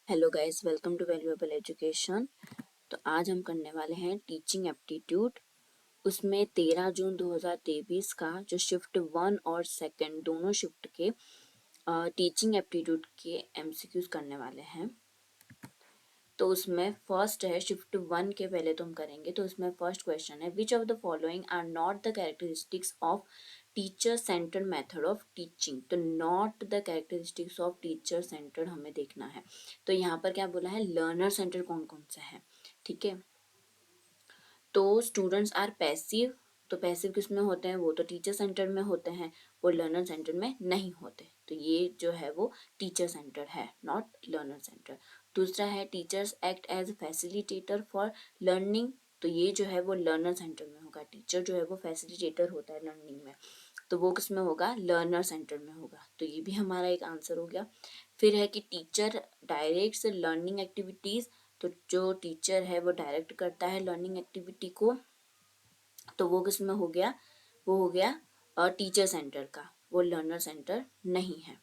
Hello guys, welcome to valuable education. तो आज हम करने वाले हैं टीचिंग एप्टीट्यूड। उसमें 13 जून 2023 का जो शिफ्ट 1 और सेकंड दोनों शिफ्ट के टीचिंग एप्टीट्यूड के एमसीक्यूज करने वाले हैं। तो उसमें फर्स्ट है शिफ्ट 1 के पहले तो हम करेंगे। तो उसमें फर्स्ट क्वेश्चन है, which of the following are not the characteristics of teacher centred method of teaching. तो not the characteristics of teacher centred हमें देखना है। तो यहाँ पर क्या बोला है, लर्नर सेंटर कौन कौन से हैं। ठीक है, तो स्टूडेंट्स आर पैसिव। तो पैसिव किस में होते हैं, वो तो टीचर सेंटर में होते हैं, वो लर्नर सेंटर में नहीं होते। तो ये जो है वो टीचर सेंटर है, नॉट लर्नर सेंटर। दूसरा है, teachers act as facilitator for learning. तो ये जो है वो लर्नर सेंटर में होगा। टीचर जो है वो फैसिलिटेटर होता है लर्निंग में, तो वो किस में होगा, लर्नर सेंटर में होगा। तो ये भी हमारा एक आंसर हो गया। फिर है कि टीचर डायरेक्ट्स लर्निंग एक्टिविटीज। तो जो टीचर है वो डायरेक्ट करता है लर्निंग एक्टिविटी को, तो वो किस में हो गया, वो हो गया टीचर सेंटर का, वो लर्नर सेंटर नहीं है।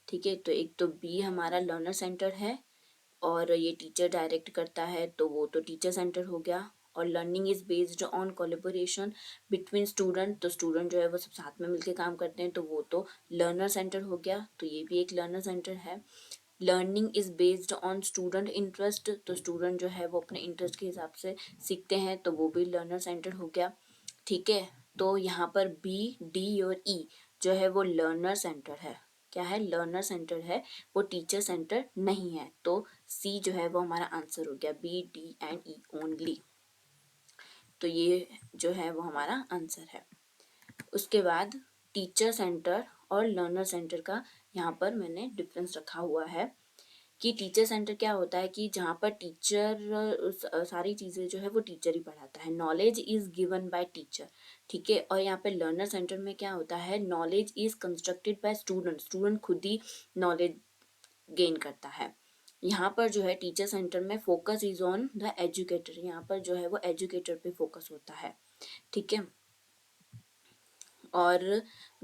ठीक है, तो एक तो बी हमारा लर्नर सेंटर है और ये टीचर डायरेक्ट करता है, तो वो तो टीचर सेंटर हो गया। और learning is based on collaboration between student. तो स्टूडेंट जो है वो सब साथ में मिलकर काम करते हैं, तो वो तो लर्नर सेंटर हो गया। तो ये भी एक लर्नर सेंटर है। Learning is based on student interest. तो स्टूडेंट जो है वो अपने इंटरेस्ट के हिसाब से सीखते हैं, तो वो भी लर्नर सेंटर हो गया। ठीक है, तो यहाँ पर बी, डी और ई जो है वो लर्नर सेंटर है। क्या है, लर्नर सेंटर है, वो टीचर सेंटर नहीं है। तो सी जो है वो हमारा आंसर हो गया, B, D and E only. तो ये जो है वो हमारा आंसर है। उसके बाद टीचर सेंटर और लर्नर सेंटर का यहाँ पर मैंने डिफरेंस रखा हुआ है कि टीचर सेंटर क्या होता है कि जहाँ पर टीचर सारी चीज़ें जो है वो टीचर ही पढ़ाता है, knowledge is given by teacher. ठीक है, और यहाँ पे लर्नर सेंटर में क्या होता है, knowledge is constructed by student, student खुद ही नॉलेज गेन करता है। यहाँ पर जो है टीचर सेंटर में focus is on the educator, यहाँ पर जो है वो एजुकेटर पे फोकस होता है। ठीक है, और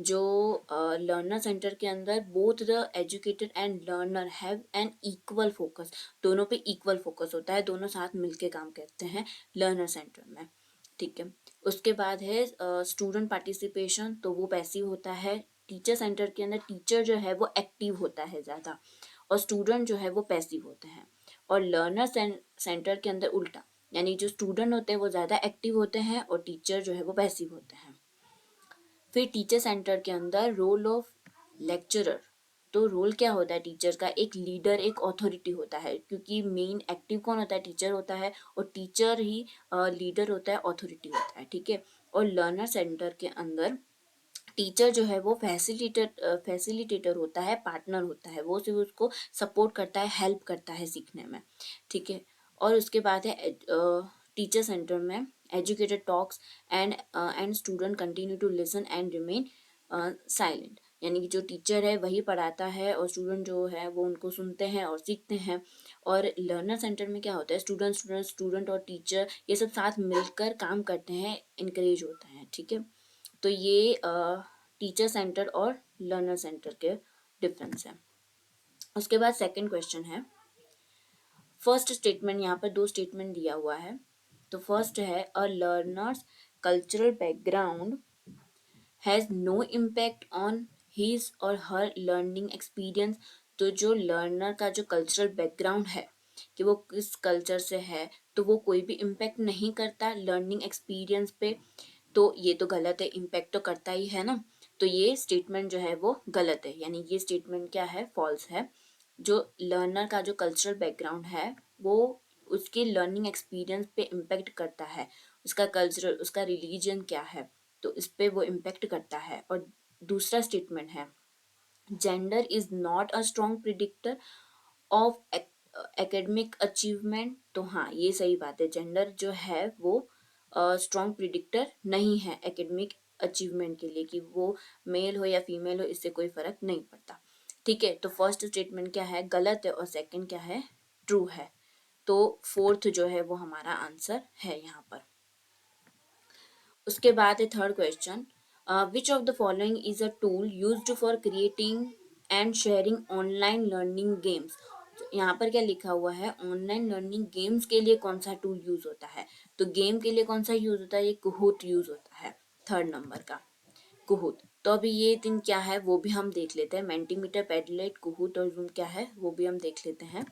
जो लर्नर सेंटर के अंदर both the educated and learner have an equal focus, दोनों पे इक्वल फोकस होता है, दोनों साथ मिलके काम करते हैं लर्नर सेंटर में। ठीक है, उसके बाद है स्टूडेंट पार्टिसिपेशन। तो वो पैसिव होता है। टीचर सेंटर के अंदर टीचर जो है वो एक्टिव होता है ज़्यादा और स्टूडेंट जो है वो पैसिव होते हैं। और लर्नर सेंटर के अंदर उल्टा, यानी जो स्टूडेंट होते हैं वो ज़्यादा एक्टिव होते हैं और टीचर जो है वो पैसिव होते हैं। फिर टीचर सेंटर के अंदर रोल ऑफ लेक्चरर। तो रोल क्या होता है टीचर का, एक लीडर, एक अथॉरिटी होता है, क्योंकि मेन एक्टिव कौन होता है, टीचर होता है, और टीचर ही लीडर होता है, अथॉरिटी होता है। ठीक है, और लर्नर सेंटर के अंदर टीचर जो है वो फैसिलिटेटर होता है, पार्टनर होता है, वो सिर्फ उसको सपोर्ट करता है, हेल्प करता है सीखने में। ठीक है, और उसके बाद है टीचर सेंटर में educated talks and student continue to listen and remain silent, यानी कि जो टीचर है वही पढ़ाता है और स्टूडेंट जो है वो उनको सुनते हैं और सीखते हैं। और लर्नर सेंटर में क्या होता है, स्टूडेंट और टीचर ये सब साथ मिलकर काम करते हैं, इनकरेज होता है। ठीक है, तो ये टीचर सेंटर और लर्नर सेंटर के डिफरेंस है। उसके बाद सेकंड क्वेश्चन है, फर्स्ट स्टेटमेंट, यहाँ पर दो स्टेटमेंट दिया हुआ है। तो फर्स्ट है, a learner's cultural background has no impact on his or her learning experience. तो जो लर्नर का जो कल्चरल बैकग्राउंड है कि वो किस कल्चर से है, तो वो कोई भी इम्पैक्ट नहीं करता लर्निंग एक्सपीरियंस पे। तो ये तो गलत है, इम्पैक्ट तो करता ही है ना। तो ये स्टेटमेंट जो है वो गलत है, यानी ये स्टेटमेंट क्या है, फॉल्स है। जो लर्नर का जो कल्चरल बैकग्राउंड है वो उसके लर्निंग एक्सपीरियंस पे इम्पेक्ट करता है, उसका कल्चरल, उसका रिलीजन क्या है, तो इस पे वो इम्पेक्ट करता है। और दूसरा स्टेटमेंट है, gender is not a strong predictor of academic achievement. तो हाँ, ये सही बात है, जेंडर जो है वो स्ट्रॉन्ग प्रिडिक्टर नहीं है एकेडमिक अचीवमेंट के लिए, कि वो मेल हो या फीमेल हो, इससे कोई फर्क नहीं पड़ता। ठीक है, तो फर्स्ट स्टेटमेंट क्या है, गलत है, और सेकंड क्या है, ट्रू है। तो फोर्थ जो है वो हमारा आंसर है यहाँ पर। उसके बाद है third question, which of the following is a tool used for creating and sharing online learning games. यहाँ पर क्या लिखा हुआ है, ऑनलाइन लर्निंग गेम्स के लिए कौन सा टूल यूज होता है, तो गेम के लिए कौन सा यूज होता है, ये कुहूट यूज होता है, थर्ड नंबर का कुहूट। तो अभी ये तीन क्या है वो भी हम देख लेते हैं, मेंटीमीटर, पेडलेट, कुहूट और जूम क्या है वो भी हम देख लेते हैं।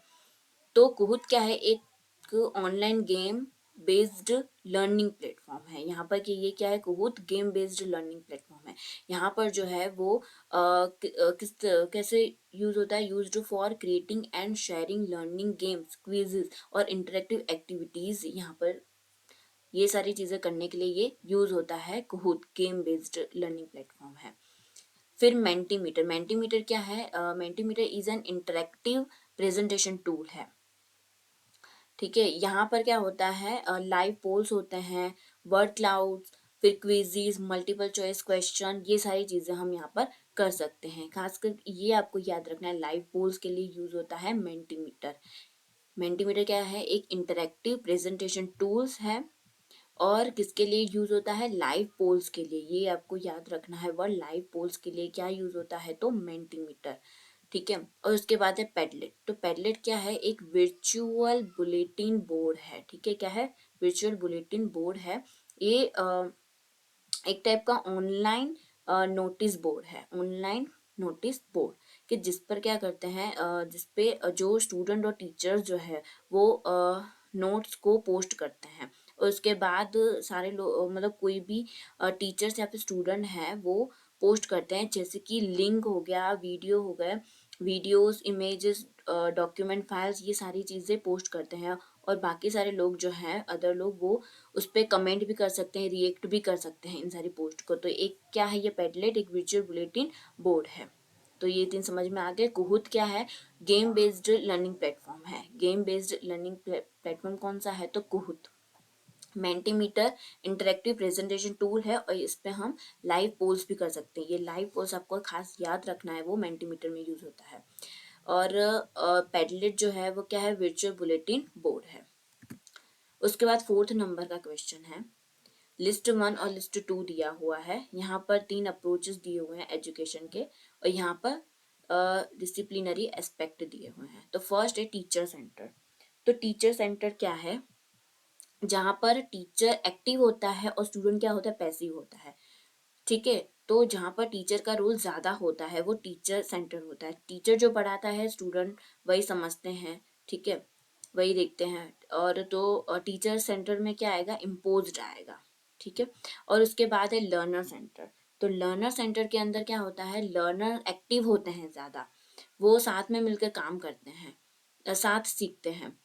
तो कुहुत क्या है, एक online game based learning platform है। यहाँ पर कि ये क्या है, Kahoot game based learning platform है। यहाँ पर जो है वो कैसे यूज होता है, used for creating and sharing learning games, quizzes और इंटरेक्टिव एक्टिविटीज। यहाँ पर ये सारी चीजें करने के लिए ये यूज होता है, Kahoot game based learning platform है। फिर मेंटीमीटर, मेंटीमीटर क्या है, Mentimeter is an interactive presentation tool है। ठीक है, यहाँ पर क्या होता है, लाइव पोल्स होते हैं, वर्ड क्लाउड्स, फिर क्विजीज, मल्टीपल चॉइस क्वेश्चन, ये सारी चीजें हम यहाँ पर कर सकते हैं। खासकर ये आपको याद रखना है, लाइव पोल्स के लिए यूज होता है मेंटीमीटर। मेंटीमीटर क्या है, एक इंटरेक्टिव प्रेजेंटेशन टूल्स है, और किसके लिए यूज होता है, लाइव पोल्स के लिए। ये आपको याद रखना है, वर्ड लाइव पोल्स के लिए क्या यूज होता है, तो मेंटीमीटर। ठीक है, और उसके बाद है पेडलेट। तो पेडलेट क्या है, एक वर्चुअल बुलेटिन बोर्ड है। ठीक है, क्या है, वर्चुअल बुलेटिन बोर्ड है। ये एक टाइप का ऑनलाइन नोटिस बोर्ड है, ऑनलाइन नोटिस बोर्ड, कि जिस पर क्या करते हैं, जिस पे जो स्टूडेंट और टीचर्स जो है वो नोट्स को पोस्ट करते हैं, और उसके बाद सारे लोग, मतलब कोई भी टीचर्स या फिर स्टूडेंट है वो पोस्ट करते हैं, जैसे कि लिंक हो गया, वीडियो हो गए, वीडियोस, इमेजेस, डॉक्यूमेंट फाइल्स, ये सारी चीज़ें पोस्ट करते हैं। और बाकी सारे लोग जो हैं, अदर लोग, वो उस पर कमेंट भी कर सकते हैं, रिएक्ट भी कर सकते हैं इन सारी पोस्ट को। तो एक क्या है, ये पेडलेट एक वर्चुअल बुलेटिन बोर्ड है। तो ये तीन समझ में आ गए। कुहुत क्या है, गेम बेस्ड लर्निंग प्लेटफॉर्म है। गेम बेस्ड लर्निंग प्लेटफॉर्म कौन सा है, तो कुहुत। मेंटीमीटर इंटरेक्टिव प्रेजेंटेशन टूल है, और इस पे हम लाइव पोल्स भी कर सकते हैं। ये लाइव पोल्स आपको खास याद रखना है, वो मेंटीमीटर में यूज होता है। और पेडलेट जो है वो क्या है, वर्चुअल बुलेटिन बोर्ड है। उसके बाद फोर्थ नंबर का क्वेश्चन है, लिस्ट 1 और लिस्ट 2 दिया हुआ है। यहाँ पर 3 अप्रोचेस दिए हुए हैं एजुकेशन के, और यहाँ पर डिसिप्लिनरी एस्पेक्ट दिए हुए हैं। तो फर्स्ट है टीचर सेंटर। तो टीचर सेंटर क्या है, जहाँ पर टीचर एक्टिव होता है और स्टूडेंट क्या होता है, पैसिव होता है। ठीक है, तो जहाँ पर टीचर का रोल ज्यादा होता है वो टीचर सेंटर होता है। टीचर जो पढ़ाता है, स्टूडेंट वही समझते हैं। ठीक है, वही देखते हैं। और तो टीचर सेंटर में क्या आएगा, इम्पोज्ड आएगा। ठीक है, और उसके बाद है लर्नर सेंटर। तो लर्नर सेंटर के अंदर क्या होता है, लर्नर एक्टिव होते हैं ज्यादा, वो साथ में मिलकर काम करते हैं, साथ सीखते हैं।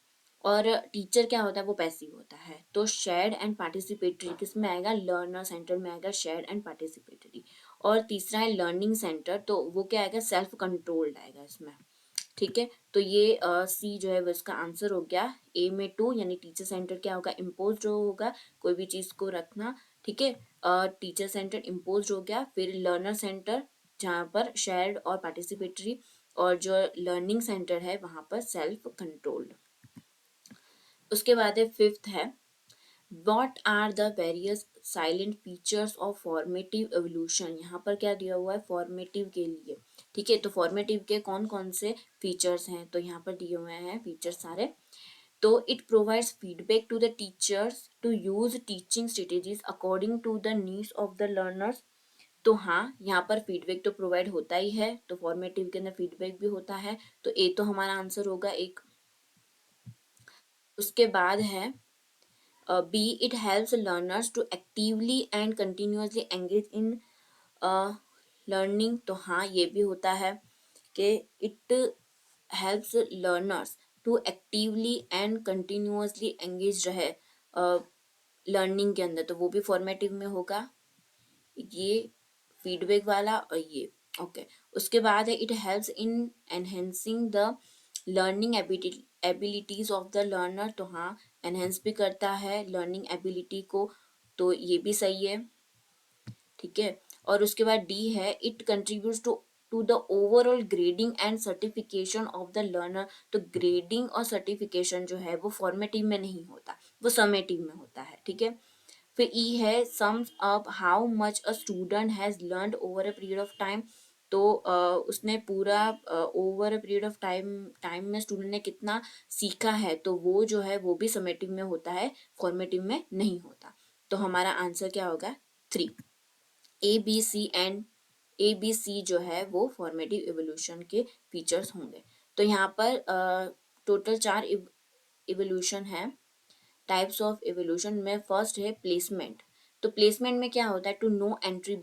और टीचर क्या होता है, वो पैसिव होता है। तो शेयर्ड एंड पार्टिसिपेटरी किस में आएगा, लर्नर सेंटर में आएगा, शेयर्ड एंड पार्टिसिपेटरी। और तीसरा है लर्निंग सेंटर, तो वो क्या आएगा, सेल्फ कंट्रोल्ड आएगा इसमें। ठीक है, तो ये सी जो है वो इसका आंसर हो गया। ए में 2 यानी टीचर सेंटर क्या होगा, इम्पोज होगा, कोई भी चीज को रखना। ठीक है, टीचर सेंटर इम्पोज हो गया। फिर लर्नर सेंटर जहाँ पर शेयर्ड और पार्टिसिपेटरी, और जो लर्निंग सेंटर है वहां पर सेल्फ कंट्रोल्ड। उसके बाद है फिफ्थ है, What are the various silent features of formative evolution? यहाँ पर क्या दिया हुआ है, फॉर्मेटिव के लिए। ठीक है, तो फॉर्मेटिव के कौन कौन से फीचर्स हैं, तो यहाँ पर दिए हुए हैं फीचर्स सारे। तो it provides feedback to the teachers to use teaching strategies according to the needs of the learners. तो हाँ, यहाँ पर फीडबैक तो प्रोवाइड होता ही है, तो फॉर्मेटिव के अंदर फीडबैक भी होता है। तो ए तो हमारा आंसर होगा एक। उसके बाद है B, it helps learners to actively and continuously engage in learning। तो हाँ, ये भी होता है कि it helps learners to actively and continuously engage रहे लर्निंग के अंदर, तो वो भी फॉर्मेटिव में होगा, ये फीडबैक वाला और ये। ओके, उसके बाद है it helps in enhancing the learning abilities of the learner. तो हाँ, एनहेंस भी करता है लर्निंग एबिलिटी को, तो ये भी सही है। ठीक है, और उसके बाद डी है, it contributes to the overall grading and certification of the learner. तो ग्रेडिंग और सर्टिफिकेशन जो है वो फॉर्मेटिव में नहीं होता, वो समेटिव में होता है। ठीक है, फिर ई है, sums up how much a student has learned over a period of time. तो उसने पूरा over a period of time में स्टूडेंट ने कितना सीखा है, तो वो जो है वो भी समेटिव में होता है, फॉर्मेटिव में नहीं होता। तो हमारा आंसर क्या होगा? 3। ए बी सी जो है वो फॉर्मेटिव इवोल्यूशन के फीचर्स होंगे। तो यहाँ पर टोटल 4 इवोल्यूशन है, टाइप्स ऑफ इवोल्यूशन में। फर्स्ट है प्लेसमेंट। तो प्लेसमेंट में क्या होता है? टू नो एंट्री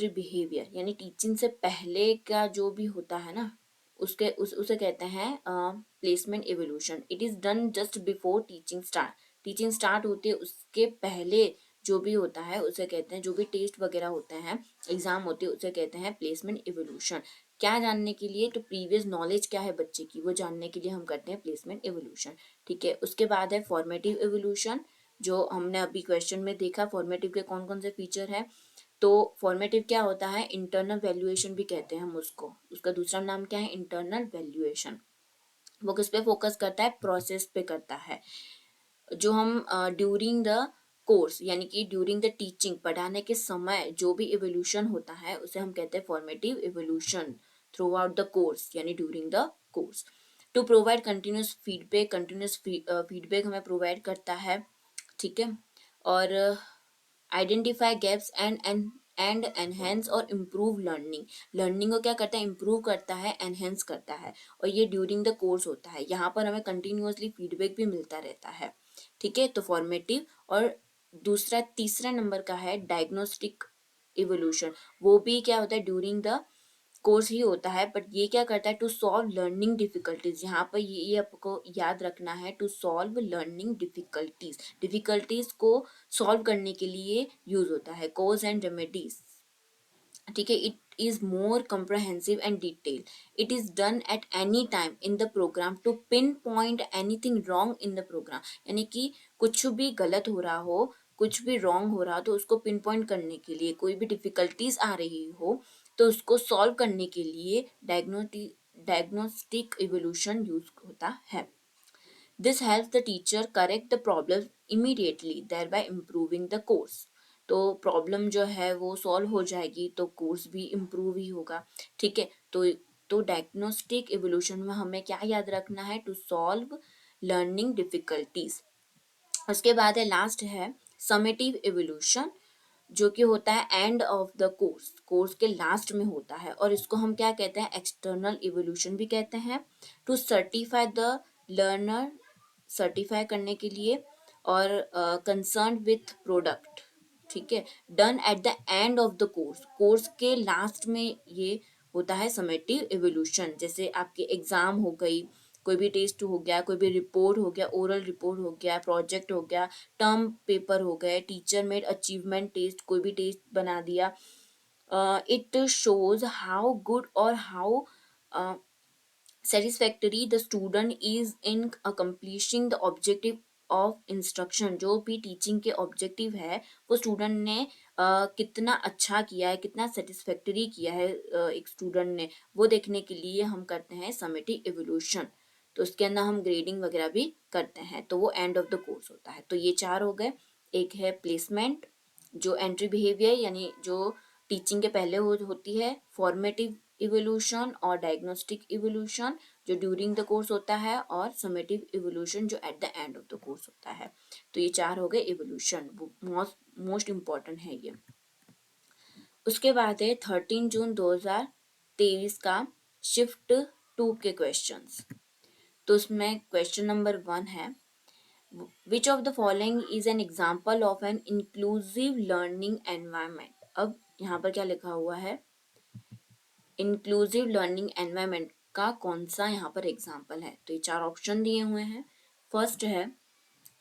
बिहेवियर, यानी टीचिंग से पहले का जो भी होता है ना, उसे कहते हैं placement evolution. It is done just before teaching start होती है उसके पहले जो भी होता है उसे कहते हैं, जो भी टेस्ट वगैरह होते हैं, एग्जाम होते हैं, उसे कहते हैं प्लेसमेंट इवोल्यूशन। क्या जानने के लिए? तो प्रीवियस नॉलेज क्या है बच्चे की, वो जानने के लिए हम करते हैं प्लेसमेंट इवोल्यूशन। ठीक है, उसके बाद है फॉर्मेटिव इवोल्यूशन, जो हमने अभी क्वेश्चन में देखा फॉर्मेटिव के कौन कौन से फीचर है। तो फॉर्मेटिव क्या होता है? इंटरनल वैल्यूएशन भी कहते हैं हम उसको, उसका दूसरा नाम क्या है? Internal valuation. वो किस पे फोकस करता है? प्रोसेस पे करता है। जो हम ड्यूरिंग द कोर्स, यानी कि ड्यूरिंग द टीचिंग, पढ़ाने के समय जो भी इवोल्यूशन होता है उसे हम कहते हैं formative evolution throughout the course, यानी during the course. To provide continuous feedback हमें प्रोवाइड करता है। ठीक है, और आइडेंटिफाई गैप्स एंड एनहेंस और इम्प्रूव लर्निंग को क्या करता है? इम्प्रूव करता है, एनहेंस करता है, और ये ड्यूरिंग द कोर्स होता है। यहाँ पर हमें कंटिन्यूअसली फीडबैक भी मिलता रहता है। ठीक है, तो फॉर्मेटिव। और तीसरा नंबर का है डायग्नोस्टिक इवोल्यूशन। वो भी क्या होता है? ड्यूरिंग द कोर्स ही होता है, बट ये क्या करता है? To solve learning difficulties. यहाँ पर ये आपको याद रखना है, टू सॉल्व लर्निंग डिफिकल्टीज को सॉल्व करने के लिए यूज होता है। Cause and remedies. ठीक है, it is more comprehensive and detail. It is done at any time in the programme to pin point anything wrong in the programme, यानी कि कुछ भी गलत हो रहा हो, कुछ भी रॉन्ग हो रहा हो, तो उसको पिन पॉइंट करने के लिए, कोई भी डिफिकल्टीज आ रही हो तो उसको सॉल्व करने के लिए डायग्नोस्टिक इवोल्यूशन यूज होता है। This helps the teacher correct the problem immediately, thereby improving the course। तो प्रॉब्लम जो है वो सॉल्व हो जाएगी तो कोर्स भी इम्प्रूव ही होगा। ठीक है, तो डायग्नोस्टिक इवोल्यूशन में हमें क्या याद रखना है? To solve learning difficulties. उसके बाद है लास्ट है समेटिव इवोल्यूशन, जो कि होता है एंड ऑफ द कोर्स के लास्ट में होता है, और इसको हम क्या कहते हैं? एक्सटर्नल इवोल्यूशन भी कहते हैं। To certify the learner, certify करने के लिए, और कंसर्न विथ प्रोडक्ट। ठीक है, done at the end of the course के लास्ट में ये होता है समेटिव इवोल्यूशन। जैसे आपके एग्जाम हो गई, कोई भी टेस्ट हो गया, कोई भी रिपोर्ट हो गया, ओरल रिपोर्ट हो गया, प्रोजेक्ट हो गया, टर्म पेपर हो गए, टीचर मेड अचीवमेंट टेस्ट, कोई भी टेस्ट बना दिया। इट शोज हाउ गुड और how satisfactory the student is in accomplishing the objective of instruction. जो भी टीचिंग के ऑब्जेक्टिव है वो स्टूडेंट ने कितना अच्छा किया है, कितना सेटिस्फैक्टरी किया है एक स्टूडेंट ने, वो देखने के लिए हम करते हैं समेटिव इवोल्यूशन। तो उसके अंदर हम ग्रेडिंग वगैरह भी करते हैं, तो वो एंड ऑफ द कोर्स होता है। तो ये 4 हो गए। एक है प्लेसमेंट, जो एंट्री बिहेवियर यानी जो टीचिंग के पहले होती है, फॉर्मेटिव इवोल्यूशन और डायग्नोस्टिक इवोल्यूशन जो ड्यूरिंग द कोर्स होता है, और समेटिव इवोल्यूशन जो eight the end of the course होता है। तो ये 4 हो गए इवोल्यूशन, मोस्ट इम्पॉर्टेंट है ये। उसके बाद है 13 जून 2023 का शिफ्ट 2 के क्वेश्चंस। तो उसमें क्वेश्चन नंबर 1 है, which of the following is an example of an inclusive learning environment. अब यहाँ पर क्या लिखा हुआ है? इंक्लूसिव लर्निंग एनवायरमेंट का कौन सा यहाँ पर एग्जाम्पल है? तो ये 4 ऑप्शन दिए हुए हैं। फर्स्ट है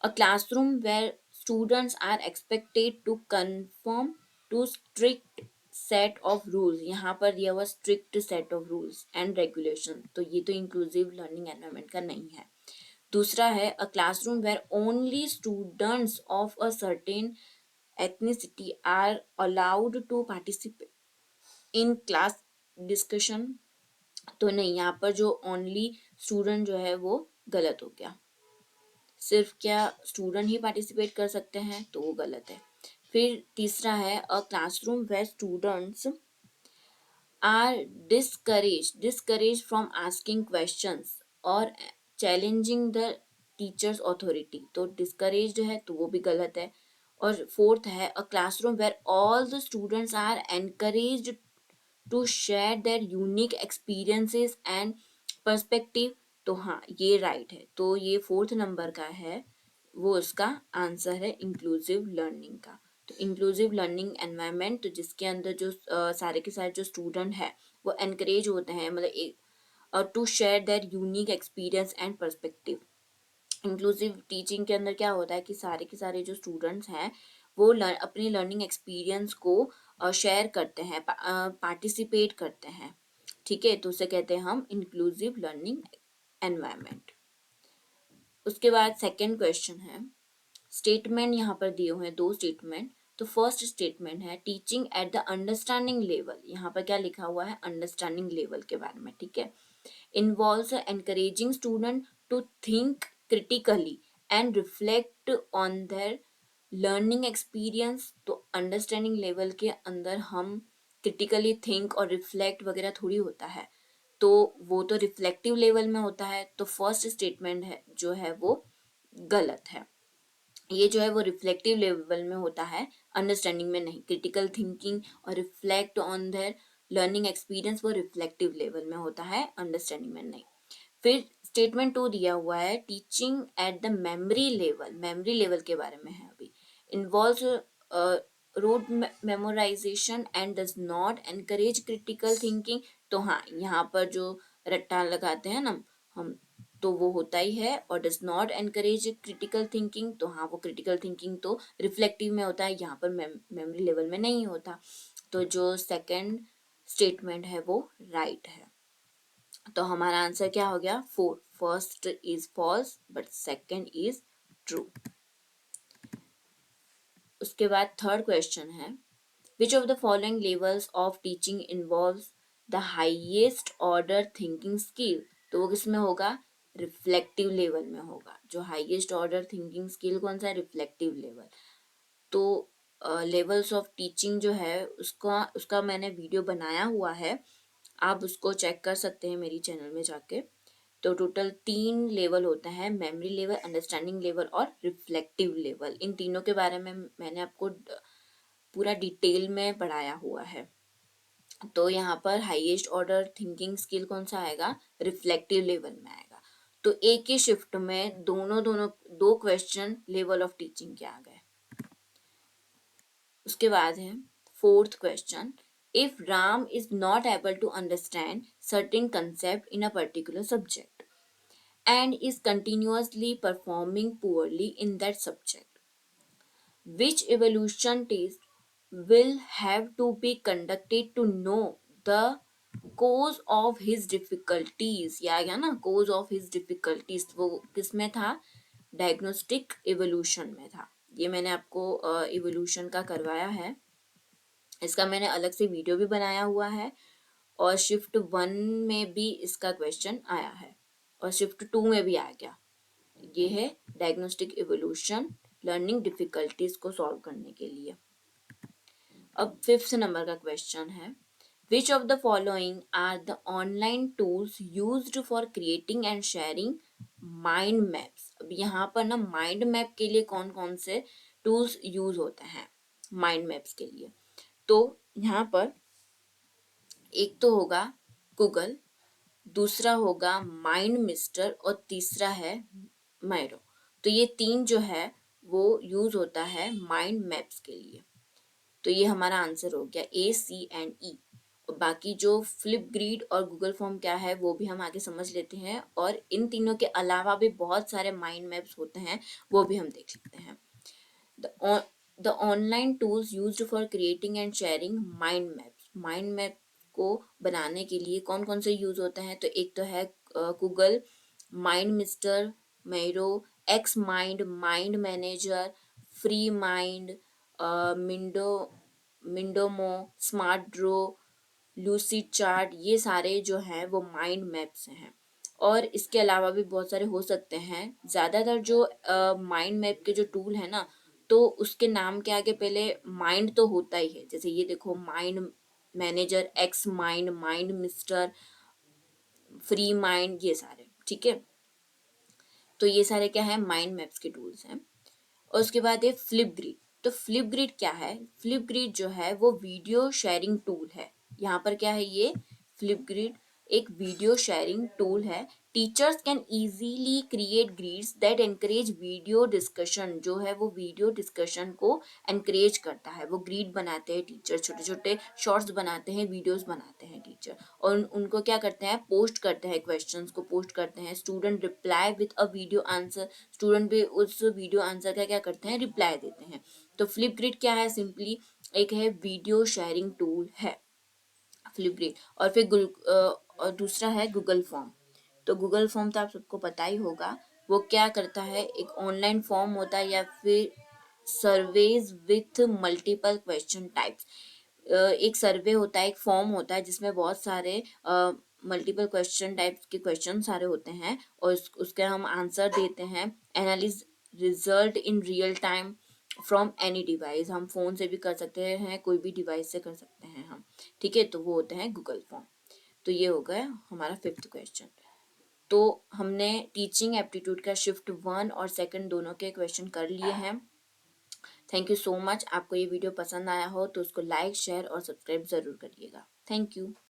a classroom where students are expected to conform to strict set of rules. यहाँ पर दिया हुआ strict set of rules and regulation, तो ये तो इंक्लूसिव लर्निंग एनवायरमेंट का नहीं है। दूसरा है a classroom where only students of a certain ethnicity are allowed to participate in class discussion। तो नहीं, यहाँ पर जो ओनली स्टूडेंट जो है वो गलत हो गया, सिर्फ क्या स्टूडेंट ही पार्टिसिपेट कर सकते हैं, तो वो गलत है। फिर तीसरा है a classroom where students are discourage from asking questions और चैलेंजिंग द टीचर्स ऑथोरिटी। तो डिस्करेज्ड है तो वो भी गलत है। और फोर्थ है a classroom where all the students are encouraged to share their unique experiences and perspective. तो हाँ ये राइट है, तो ये फोर्थ नंबर का है, वो उसका आंसर है इंक्लूसिव लर्निंग का। तो इंक्लूसिव लर्निंग एनवायरनमेंट, तो जिसके अंदर जो सारे के सारे जो स्टूडेंट है वो एनकरेज होते हैं, मतलब एक to share their unique experience and perspective. Inclusive teaching के अंदर क्या होता है कि सारे के सारे जो स्टूडेंट्स हैं वो अपनी लर्निंग एक्सपीरियंस को शेयर करते हैं, पार्टिसिपेट करते हैं। ठीक है, तो उसे कहते हैं हम इंक्लूसिव लर्निंग एनवायरनमेंट। उसके बाद सेकंड क्वेश्चन है, स्टेटमेंट यहाँ पर दिए हुए हैं दो स्टेटमेंट। तो फर्स्ट स्टेटमेंट है teaching at the understanding level. यहाँ पर क्या लिखा हुआ है, अंडरस्टैंडिंग लेवल के बारे में। ठीक है, involves encouraging student to think critically and reflect on their learning experience। तो अंडरस्टैंडिंग लेवल के अंदर हम क्रिटिकली थिंक और रिफ्लेक्ट वगैरह थोड़ी होता है, तो वो तो रिफ्लेक्टिव लेवल में होता है। तो फर्स्ट स्टेटमेंट है जो है वो गलत है। ये जो है वो रिफ्लेक्टिव लेवल में होता है, अंडरस्टैंडिंग में नहीं। क्रिटिकल थिंकिंग और reflect on their learning experience वो रिफ्लेक्टिव लेवल में होता है, अंडरस्टैंडिंग में नहीं। फिर स्टेटमेंट 2 दिया हुआ है teaching at the memory level. Memory level के बारे में है अभी। Involves road memorisation and does not encourage critical thinking. तो हाँ यहाँ पर जो रट्टा लगाते हैं ना हम, तो वो होता ही है। और does not encourage critical thinking, तो हाँ वो क्रिटिकल थिंकिंग तो रिफ्लेक्टिव में होता है, यहाँ पर मेमोरी लेवल में नहीं होता। तो जो सेकंड स्टेटमेंट है वो राइट है। तो हमारा आंसर क्या हो गया, four. First is false but second is true. उसके बाद थर्ड क्वेश्चन है which of the following levels of teaching involves the highest order thinking skill. तो वो किसमें होगा, रिफ्लेक्टिव लेवल में होगा। जो हाईएस्ट ऑर्डर थिंकिंग स्किल कौन सा है, रिफ्लेक्टिव लेवल। तो लेवल्स ऑफ टीचिंग जो है उसका उसका मैंने वीडियो बनाया हुआ है, आप उसको चेक कर सकते हैं मेरी चैनल में जाके। तो टोटल 3 लेवल होते हैं, मेमोरी लेवल, अंडरस्टैंडिंग लेवल और रिफ्लेक्टिव लेवल। इन तीनों के बारे में मैंने आपको पूरा डिटेल में पढ़ाया हुआ है। तो यहाँ पर हाईएस्ट ऑर्डर थिंकिंग स्किल कौन सा आएगा, रिफ्लेक्टिव लेवल में आएगा। तो एक ही शिफ्ट में दोनों दोनों दो क्वेश्चन लेवल ऑफ टीचिंग के आ गए। उसके बाद है fourth question, if Ram is not able to understand certain concept in a particular subject and is continuously performing poorly in that subject, which evolution test will have to be conducted to know the cause of his difficulties। या गया ना, cause of his difficulties, वो किस में था, diagnostic evolution में था। ये मैंने आपको इवोल्यूशन का करवाया है, इसका मैंने अलग से वीडियो भी बनाया हुआ है। और शिफ्ट 1 में भी इसका क्वेश्चन आया है और शिफ्ट 2 में भी आ गया। ये है डायग्नोस्टिक इवोल्यूशन लर्निंग डिफिकल्टीज को सॉल्व करने के लिए। अब फिफ्थ नंबर का क्वेश्चन है which of the following are the online tools used for creating and sharing mind maps. अब यहाँ पर ना माइंड मैप के लिए कौन कौन से टूल्स यूज होते हैं माइंड मैप्स के लिए। तो यहाँ पर एक तो होगा गूगल, दूसरा होगा माइंड मिस्टर और तीसरा है मायरो। तो ये तीन जो है वो यूज होता है माइंड मैप्स के लिए। तो ये हमारा आंसर हो गया ए, सी एंड ई। और बाकी जो फ्लिप ग्रिड और गूगल फॉर्म क्या है वो भी हम आगे समझ लेते हैं, और इन तीनों के अलावा भी बहुत सारे माइंड मैप्स होते हैं, वो भी हम देख लेते हैं। The online tools used for creating and sharing mind maps. Mind map को बनाने के लिए कौन कौन से यूज होते हैं, तो एक तो है Google, MindMeister, Miro, XMind, MindManager, FreeMind, मिंडो Mindomo, SmartDraw, Lucidchart. ये सारे जो हैं वो माइंड मैप्स हैं। और इसके अलावा भी बहुत सारे हो सकते हैं। ज़्यादातर जो माइंड मैप के जो टूल है ना तो उसके नाम के आगे पहले माइंड तो होता ही है, जैसे ये देखो mind manager, x mind, mind mister, free mind, ये सारे, ठीक है। तो ये सारे क्या है, माइंड मैप्स के टूल्स हैं। और उसके बाद है फ्लिपग्रिड। तो फ्लिपग्रिड क्या है, फ्लिपग्रिड जो है वो वीडियो शेयरिंग टूल है। यहाँ पर क्या है, ये फ्लिपग्रिड एक वीडियो शेयरिंग टूल है। Teachers can easily create grids that encourage video discussion, जो है वो वीडियो डिस्कशन को एनकरेज करता है। वो ग्रिड बनाते हैं टीचर, छोटे छोटे शॉर्ट्स बनाते हैं, वीडियोस बनाते हैं टीचर, और उनको क्या करते हैं, पोस्ट करते हैं, क्वेश्चंस को पोस्ट करते हैं। Student reply with a video answer, student भी उस वीडियो आंसर का क्या करते हैं, रिप्लाई देते हैं। तो फ्लिपग्रिड क्या है, सिंपली एक है वीडियो शेयरिंग टूल है फ्लिपग्रिड। और फिर और दूसरा है गूगल फॉर्म। तो गूगल फॉर्म तो आप सबको पता ही होगा, वो क्या करता है, एक ऑनलाइन फॉर्म होता है या फिर surveys with multiple question types. एक सर्वे होता है, एक फॉर्म होता है जिसमें बहुत सारे मल्टीपल क्वेश्चन टाइप्स के क्वेश्चन सारे होते हैं, और उसके हम आंसर देते हैं। Analyse result in real time from any device, हम फोन से भी कर सकते हैं, कोई भी डिवाइस से कर सकते हैं हम, ठीक है। तो वो होते हैं गूगल फॉर्म। तो ये हो गया हमारा 5th क्वेश्चन। तो हमने टीचिंग एप्टीट्यूड का शिफ्ट 1 और सेकंड दोनों के क्वेश्चन कर लिए हैं। Thank you so much. आपको ये वीडियो पसंद आया हो तो उसको लाइक, शेयर और सब्सक्राइब जरूर करिएगा। Thank you.